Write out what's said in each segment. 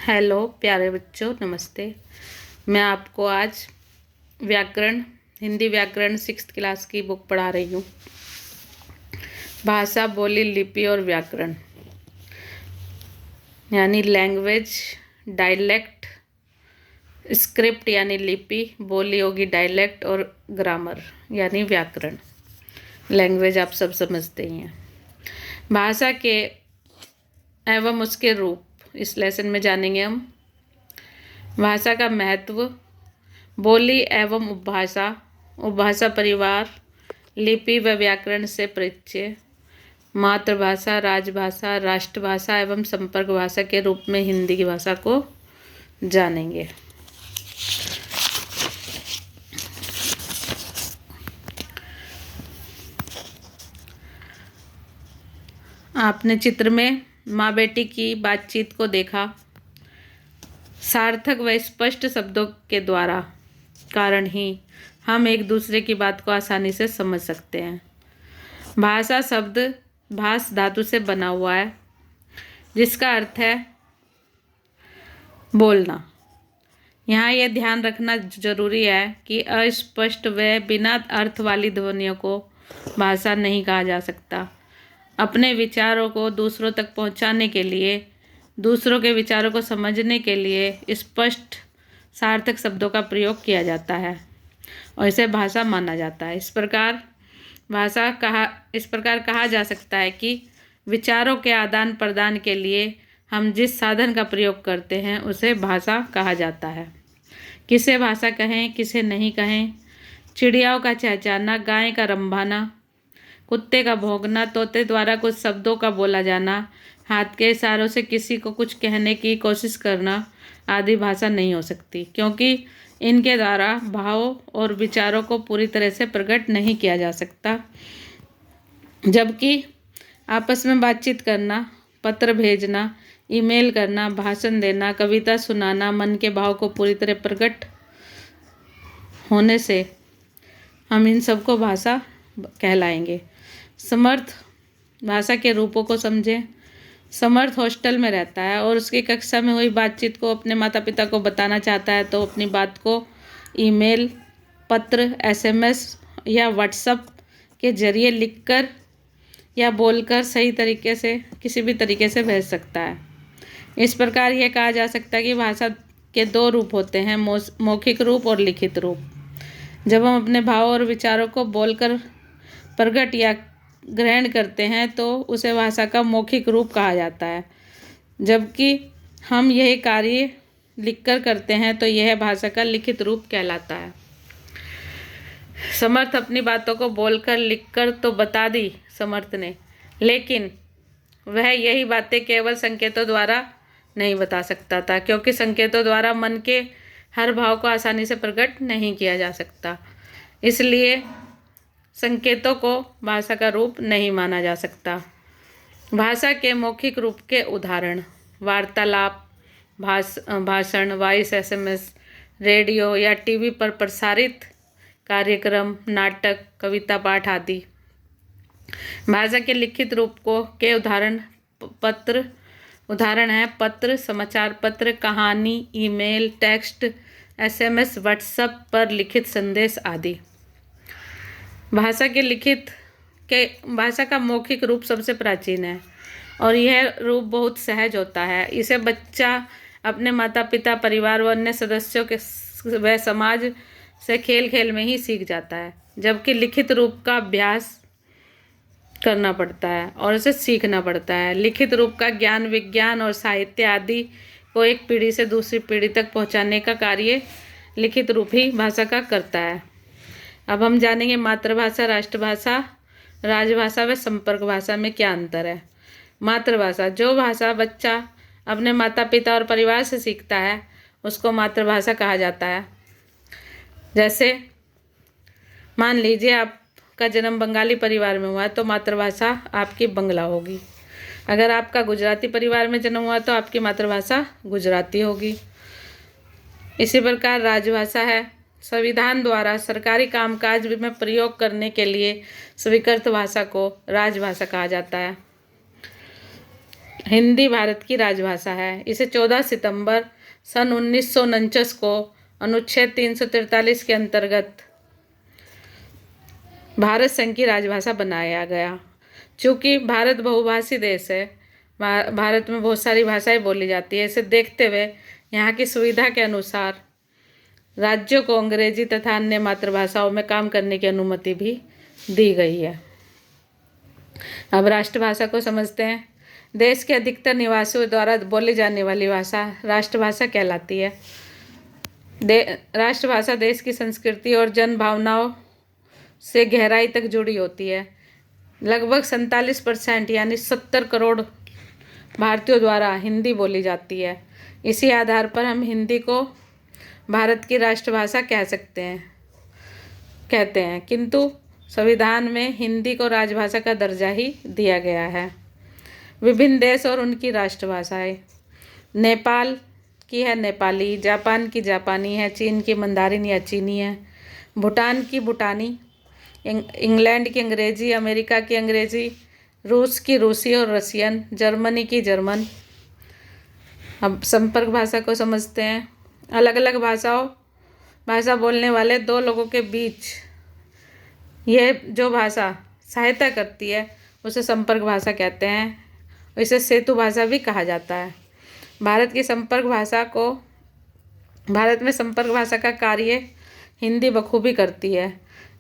Hello प्यारे बच्चों, नमस्ते। मैं आपको आज हिंदी व्याकरण 6th क्लास की बुक पढ़ा रही हूँ। भाषा, बोली, लिपि और व्याकरण यानी लैंग्वेज, डायलेक्ट, स्क्रिप्ट यानी लिपि, बोली होगी डायलेक्ट और ग्रामर यानी व्याकरण। लैंग्वेज आप सब समझते ही हैं। भाषा के एवं उसके रूप इस लेसन में जानेंगे हम। भाषा का महत्व, बोली एवं उपभाषा, उपभाषा परिवार, लिपि व व्याकरण से परिचय, मातृभाषा, राजभाषा, राष्ट्रभाषा एवं संपर्क भाषा के रूप में हिंदी की भाषा को जानेंगे। आपने चित्र में माँ बेटी की बातचीत को देखा। सार्थक व स्पष्ट शब्दों के द्वारा कारण ही हम एक दूसरे की बात को आसानी से समझ सकते हैं। भाषा शब्द भास धातु से बना हुआ है, जिसका अर्थ है बोलना। यहाँ यह ध्यान रखना जरूरी है कि अस्पष्ट व बिना अर्थ वाली ध्वनियों को भाषा नहीं कहा जा सकता। अपने विचारों को दूसरों तक पहुँचाने के लिए, दूसरों के विचारों को समझने के लिए स्पष्ट सार्थक शब्दों का प्रयोग किया जाता है और इसे भाषा माना जाता है। इस प्रकार कहा जा सकता है कि विचारों के आदान प्रदान के लिए हम जिस साधन का प्रयोग करते हैं उसे भाषा कहा जाता है। किसे भाषा कहें, किसे नहीं कहें। चिड़ियाओं का चहचहाना, गाय का रंभाना, कुत्ते का भौंकना, तोते द्वारा कुछ शब्दों का बोला जाना, हाथ के इशारों से किसी को कुछ कहने की कोशिश करना आदि भाषा नहीं हो सकती, क्योंकि इनके द्वारा भावों और विचारों को पूरी तरह से प्रकट नहीं किया जा सकता। जबकि आपस में बातचीत करना, पत्र भेजना, ईमेल करना, भाषण देना, कविता सुनाना, मन के भाव को पूरी तरह प्रकट होने से हम इन सबको भाषा कहलाएंगे। समर्थ भाषा के रूपों को समझें। समर्थ हॉस्टल में रहता है और उसकी कक्षा में हुई बातचीत को अपने माता पिता को बताना चाहता है तो अपनी बात को ईमेल, पत्र, एसएमएस या व्हाट्सएप के जरिए लिखकर या बोलकर सही तरीके से किसी भी तरीके से भेज सकता है। इस प्रकार यह कहा जा सकता है कि भाषा के दो रूप होते हैं, मौखिक रूप और लिखित रूप। जब हम अपने भाव और विचारों को बोलकर प्रकट या ग्रहण करते हैं तो उसे भाषा का मौखिक रूप कहा जाता है, जबकि हम यह कार्य लिखकर करते हैं तो यह भाषा का लिखित रूप कहलाता है। समर्थ अपनी बातों को बोलकर लिखकर तो बता दी समर्थ ने, लेकिन वह यही बातें केवल संकेतों द्वारा नहीं बता सकता था, क्योंकि संकेतों द्वारा मन के हर भाव को आसानी से प्रकट नहीं किया जा सकता। इसलिए संकेतों को भाषा का रूप नहीं माना जा सकता। भाषा के मौखिक रूप के उदाहरण: वार्तालाप, भाषण, वॉइस एसएमएस, रेडियो या टीवी पर प्रसारित कार्यक्रम, नाटक, कविता पाठ आदि। भाषा के लिखित रूप के उदाहरण हैं पत्र, समाचार पत्र, कहानी, ईमेल, टेक्स्ट, एसएमएस, व्हाट्सएप पर लिखित संदेश आदि। भाषा का मौखिक रूप सबसे प्राचीन है और यह रूप बहुत सहज होता है। इसे बच्चा अपने माता पिता, परिवार व अन्य सदस्यों के व समाज से खेल खेल में ही सीख जाता है, जबकि लिखित रूप का अभ्यास करना पड़ता है और इसे सीखना पड़ता है। लिखित रूप का ज्ञान, विज्ञान और साहित्य आदि को एक पीढ़ी से दूसरी पीढ़ी तक पहुंचाने का कार्य लिखित रूप ही भाषा का करता है। अब हम जानेंगे मातृभाषा, राष्ट्रभाषा, राजभाषा व संपर्क भाषा में क्या अंतर है। मातृभाषा: जो भाषा बच्चा अपने माता पिता और परिवार से सीखता है उसको मातृभाषा कहा जाता है। जैसे मान लीजिए आपका जन्म बंगाली परिवार में हुआ है तो मातृभाषा आपकी बंगला होगी। अगर आपका गुजराती परिवार में जन्म हुआ तो आपकी मातृभाषा गुजराती होगी। इसी प्रकार राजभाषा है। संविधान द्वारा सरकारी कामकाज में प्रयोग करने के लिए स्वीकृत भाषा को राजभाषा कहा जाता है। हिंदी भारत की राजभाषा है। इसे 14 सितंबर सन 1949 को अनुच्छेद 343 के अंतर्गत भारत संघ की राजभाषा बनाया गया। चूँकि भारत बहुभाषी देश है, भारत में बहुत सारी भाषाएं बोली जाती है, इसे देखते हुए यहाँ की सुविधा के अनुसार राज्यों को अंग्रेजी तथा अन्य मातृभाषाओं में काम करने की अनुमति भी दी गई है। अब राष्ट्रभाषा को समझते हैं। देश के अधिकतर निवासियों द्वारा बोली जाने वाली भाषा राष्ट्रभाषा कहलाती है। राष्ट्रभाषा देश की संस्कृति और जन भावनाओं से गहराई तक जुड़ी होती है। लगभग 47% यानी 70 करोड़ भारतीयों द्वारा हिंदी बोली जाती है। इसी आधार पर हम हिंदी को भारत की राष्ट्रभाषा कहते हैं, किंतु संविधान में हिंदी को राजभाषा का दर्जा ही दिया गया है। विभिन्न देश और उनकी राष्ट्रभाषाएं। नेपाल की है नेपाली, जापान की जापानी है, चीन की मंदारिन या चीनी है, भूटान की भूटानी, इंग्लैंड की अंग्रेजी, अमेरिका की अंग्रेजी, रूस की रूसी और रसियन, जर्मनी की जर्मन। अब संपर्क भाषा को समझते हैं। अलग अलग भाषा बोलने वाले दो लोगों के बीच यह जो भाषा सहायता करती है उसे संपर्क भाषा कहते हैं। इसे सेतु भाषा भी कहा जाता है। भारत में संपर्क भाषा का कार्य हिंदी बखूबी करती है।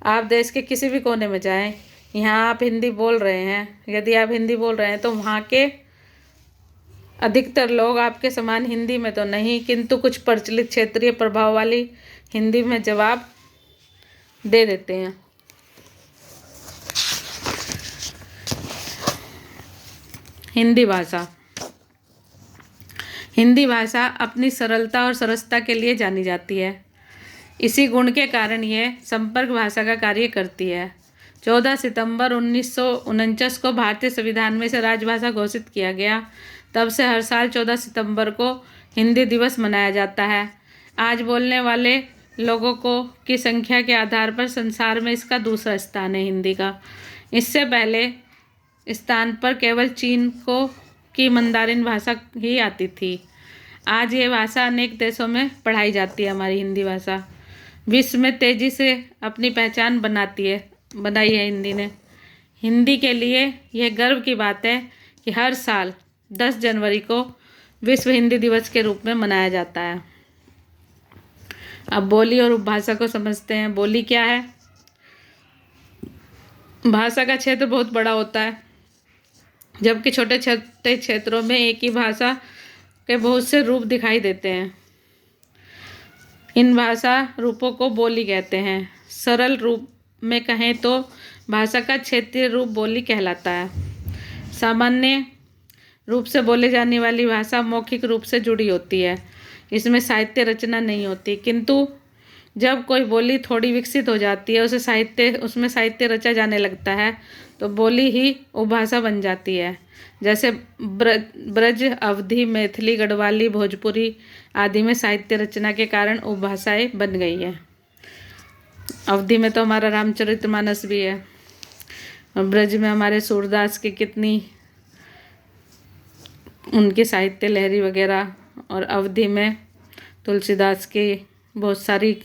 आप देश के किसी भी कोने में जाएं, यहाँ आप हिंदी बोल रहे हैं, यदि आप हिंदी बोल रहे हैं तो वहाँ के अधिकतर लोग आपके समान हिंदी में तो नहीं, किंतु कुछ प्रचलित क्षेत्रीय प्रभाव वाली हिंदी में जवाब दे देते हैं। हिंदी भाषा अपनी सरलता और सरसता के लिए जानी जाती है। इसी गुण के कारण यह संपर्क भाषा का कार्य करती है। 14 सितंबर 1949 को भारतीय संविधान में इसे राजभाषा घोषित किया गया। तब से हर साल 14 सितंबर को हिंदी दिवस मनाया जाता है। आज बोलने वाले लोगों की संख्या के आधार पर संसार में इसका दूसरा स्थान है हिंदी का। इससे पहले स्थान पर केवल चीन की मंदारिन भाषा ही आती थी। आज ये भाषा अनेक देशों में पढ़ाई जाती है। हमारी हिंदी भाषा विश्व में तेज़ी से अपनी पहचान बनाई है हिंदी ने। हिंदी के लिए यह गर्व की बात है कि हर साल 10 जनवरी को विश्व हिंदी दिवस के रूप में मनाया जाता है। अब बोली और उपभाषा को समझते हैं। बोली क्या है? भाषा का क्षेत्र बहुत बड़ा होता है, जबकि छोटे छोटे क्षेत्रों में एक ही भाषा के बहुत से रूप दिखाई देते हैं। इन भाषा रूपों को बोली कहते हैं। सरल रूप में कहें तो भाषा का क्षेत्रीय रूप बोली कहलाता है। सामान्य रूप से बोले जाने वाली भाषा मौखिक रूप से जुड़ी होती है। इसमें साहित्य रचना नहीं होती, किंतु जब कोई बोली थोड़ी विकसित हो जाती है, उसमें साहित्य रचा जाने लगता है, तो बोली ही उपभाषा बन जाती है। जैसे ब्रज, अवधी, मैथिली, गढ़वाली, भोजपुरी आदि में साहित्य रचना के कारण उपभाषाएं बन गई है। अवधी में तो हमारा रामचरितमानस भी है, और ब्रज में हमारे सूरदास की कितनी उनकी साहित्य लहरी वगैरह, और अवधी में तुलसीदास की बहुत सारी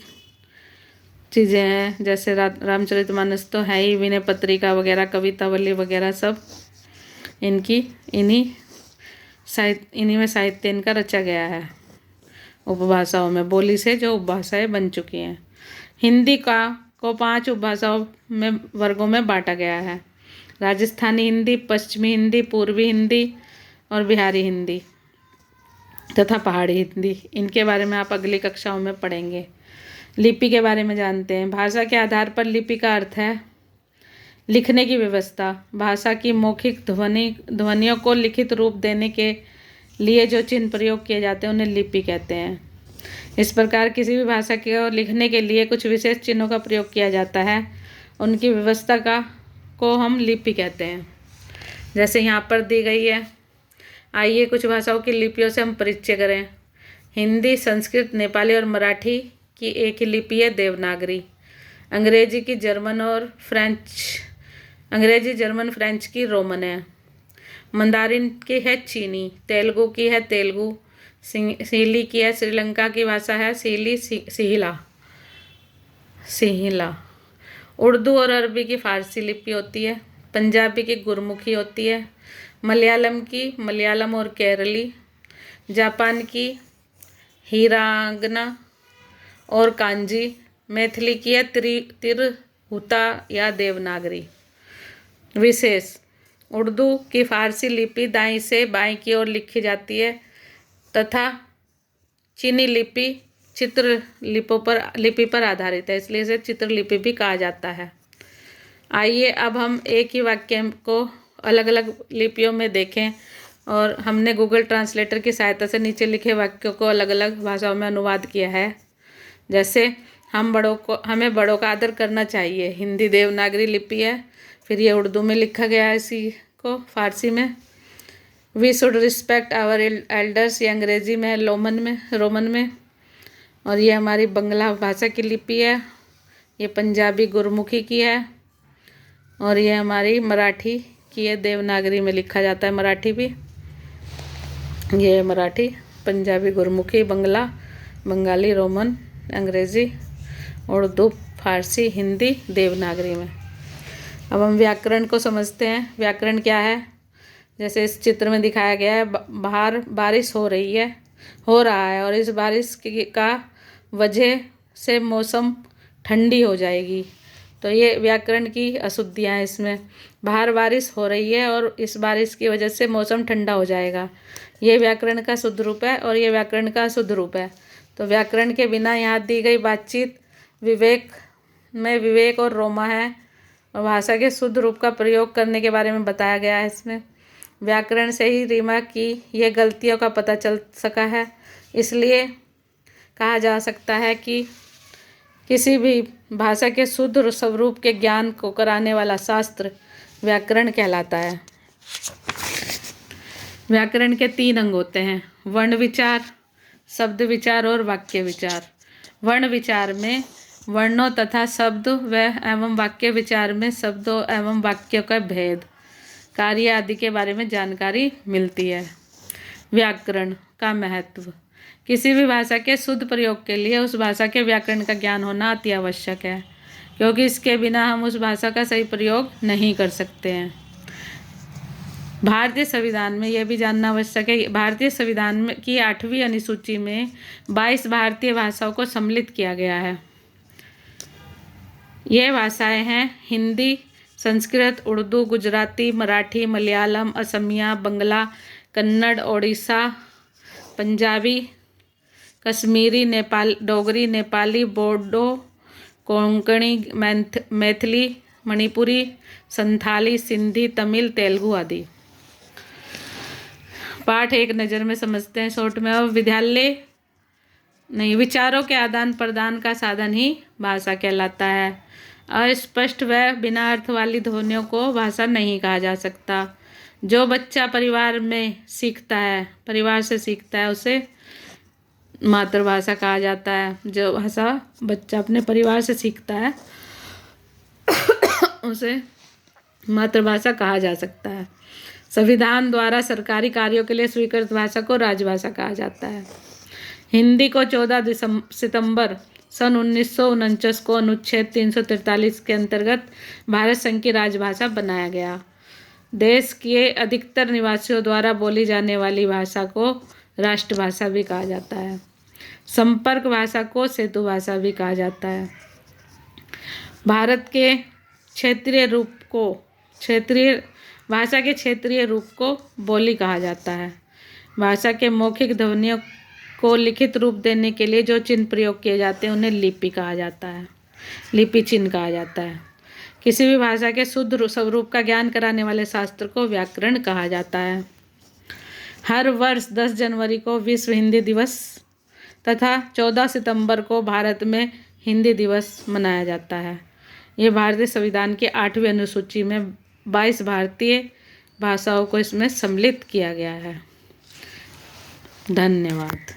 चीज़ें हैं। जैसे रामचरितमानस तो है ही, विनय पत्रिका वगैरह, कवितावली वगैरह सब इन्हीं में साहित्य इनका रचा गया है। उपभाषाओं में बोली से जो उपभाषाएं बन चुकी हैं। हिंदी को 5 उपभाषाओं में वर्गों में बांटा गया है। राजस्थानी हिंदी, पश्चिमी हिंदी, पूर्वी हिंदी और बिहारी हिंदी तथा पहाड़ी हिंदी। इनके बारे में आप अगली कक्षाओं में पढ़ेंगे। लिपि के बारे में जानते हैं। भाषा के आधार पर लिपि का अर्थ है लिखने की व्यवस्था। भाषा की मौखिक ध्वनियों को लिखित रूप देने के लिए जो चिन्ह प्रयोग किए जाते हैं उन्हें लिपि कहते हैं। इस प्रकार किसी भी भाषा को लिखने के लिए कुछ विशेष चिन्हों का प्रयोग किया जाता है, उनकी व्यवस्था को हम लिपि कहते हैं। जैसे यहाँ पर दी गई है। आइए कुछ भाषाओं की लिपियों से हम परिचय करें। हिंदी, संस्कृत, नेपाली और मराठी की एक ही लिपि है देवनागरी। अंग्रेजी, जर्मन, फ्रेंच की रोमन है। मंदारिन की है चीनी, तेलुगु की है तेलुगु, सिंहली की है श्रीलंका की भाषा है सिहिला। उर्दू और अरबी की फारसी लिपि होती है। पंजाबी की गुरमुखी होती है। मलयालम की मलयालम और केरली। जापान की हिरागना और कांजी। मैथिली की है तिरहुता या देवनागरी। विशेष: उर्दू की फारसी लिपि दाईं से बाईं की ओर लिखी जाती है तथा चीनी लिपि लिपि पर आधारित है, इसलिए इसे चित्रलिपि भी कहा जाता है। आइए अब हम एक ही वाक्य को अलग अलग लिपियों में देखें और हमने गूगल ट्रांसलेटर की सहायता से नीचे लिखे वाक्यों को अलग अलग भाषाओं में अनुवाद किया है। जैसे हमें बड़ों का आदर करना चाहिए, हिंदी देवनागरी लिपि है। फिर ये उर्दू में लिखा गया है, इसी को फारसी में। We should respect our elders, ये अंग्रेजी में है, रोमन में। और ये हमारी बंगला भाषा की लिपि है। ये पंजाबी गुरमुखी की है और ये हमारी मराठी की है, देवनागरी में लिखा जाता है मराठी भी। ये मराठी, पंजाबी गुरमुखी, बंगाली रोमन, अंग्रेज़ी, उर्दू, फारसी, हिंदी देवनागरी में। अब हम व्याकरण को समझते हैं। व्याकरण क्या है? जैसे इस चित्र में दिखाया गया है, बाहर बारिश हो रहा है और इस बारिश का वजह से मौसम ठंडी हो जाएगी। तो ये व्याकरण की अशुद्धियाँ हैं इसमें। बाहर बारिश हो रही है और इस बारिश की वजह से मौसम ठंडा हो जाएगा। ये व्याकरण का शुद्ध रूप है और ये व्याकरण का अशुद्ध रूप है। तो व्याकरण के बिना यहाँ दी गई बातचीत विवेक और रोमा है और भाषा के शुद्ध रूप का प्रयोग करने के बारे में बताया गया है इसमें। व्याकरण से ही रीमा की ये गलतियों का पता चल सका है। इसलिए कहा जा सकता है कि किसी भी भाषा के शुद्ध स्वरूप के ज्ञान को कराने वाला शास्त्र व्याकरण कहलाता है। व्याकरण के 3 अंग होते हैं: वर्ण विचार, शब्द विचार और वाक्य विचार। वर्ण विचार में वर्णों तथा शब्द एवं वाक्य विचार में शब्दों एवं वाक्यों का भेद, कार्य आदि के बारे में जानकारी मिलती है। व्याकरण का महत्व: किसी भी भाषा के शुद्ध प्रयोग के लिए उस भाषा के व्याकरण का ज्ञान होना अति आवश्यक है, क्योंकि इसके बिना हम उस भाषा का सही प्रयोग नहीं कर सकते हैं। भारतीय संविधान में यह भी जानना आवश्यक है, भारतीय संविधान में की 8वीं अनुसूची में 22 भारतीय भाषाओं को सम्मिलित किया गया है। ये भाषाएं हैं हिंदी, संस्कृत, उर्दू, गुजराती, मराठी, मलयालम, असमिया, बंगला, कन्नड़, ओडिशा, पंजाबी, कश्मीरी, डोगरी, नेपाली, बोडो, कोंकणी, मैथिली, मणिपुरी, संथाली, सिंधी, तमिल, तेलुगु आदि। पाठ एक नज़र में समझते हैं शॉर्ट में। अब विचारों के आदान प्रदान का साधन ही भाषा कहलाता है। अस्पष्ट व बिना अर्थ वाली ध्वनियों को भाषा नहीं कहा जा सकता। जो बच्चा परिवार से सीखता है उसे मातृभाषा कहा जाता है। जो भाषा बच्चा अपने परिवार से सीखता है उसे मातृभाषा कहा जा सकता है। संविधान द्वारा सरकारी कार्यों के लिए स्वीकृत भाषा को राजभाषा कहा जाता है। हिंदी को 14 सितंबर सन 1949 को अनुच्छेद 343 के अंतर्गत भारत संघ की राजभाषा बनाया गया। देश के अधिकतर निवासियों द्वारा बोली जाने वाली भाषा को राष्ट्रभाषा भी कहा जाता है। संपर्क भाषा को सेतु भाषा भी कहा जाता है। भारत के भाषा के क्षेत्रीय रूप को बोली कहा जाता है। भाषा के मौखिक ध्वनियों को लिखित रूप देने के लिए जो चिन्ह प्रयोग किए जाते हैं उन्हें लिपि चिन्ह कहा जाता है। किसी भी भाषा के शुद्ध स्वरूप का ज्ञान कराने वाले शास्त्र को व्याकरण कहा जाता है। हर वर्ष 10 जनवरी को विश्व हिंदी दिवस तथा 14 सितंबर को भारत में हिंदी दिवस मनाया जाता है। ये भारतीय संविधान की 8वीं अनुसूची में 22 भारतीय भाषाओं को इसमें सम्मिलित किया गया है। धन्यवाद।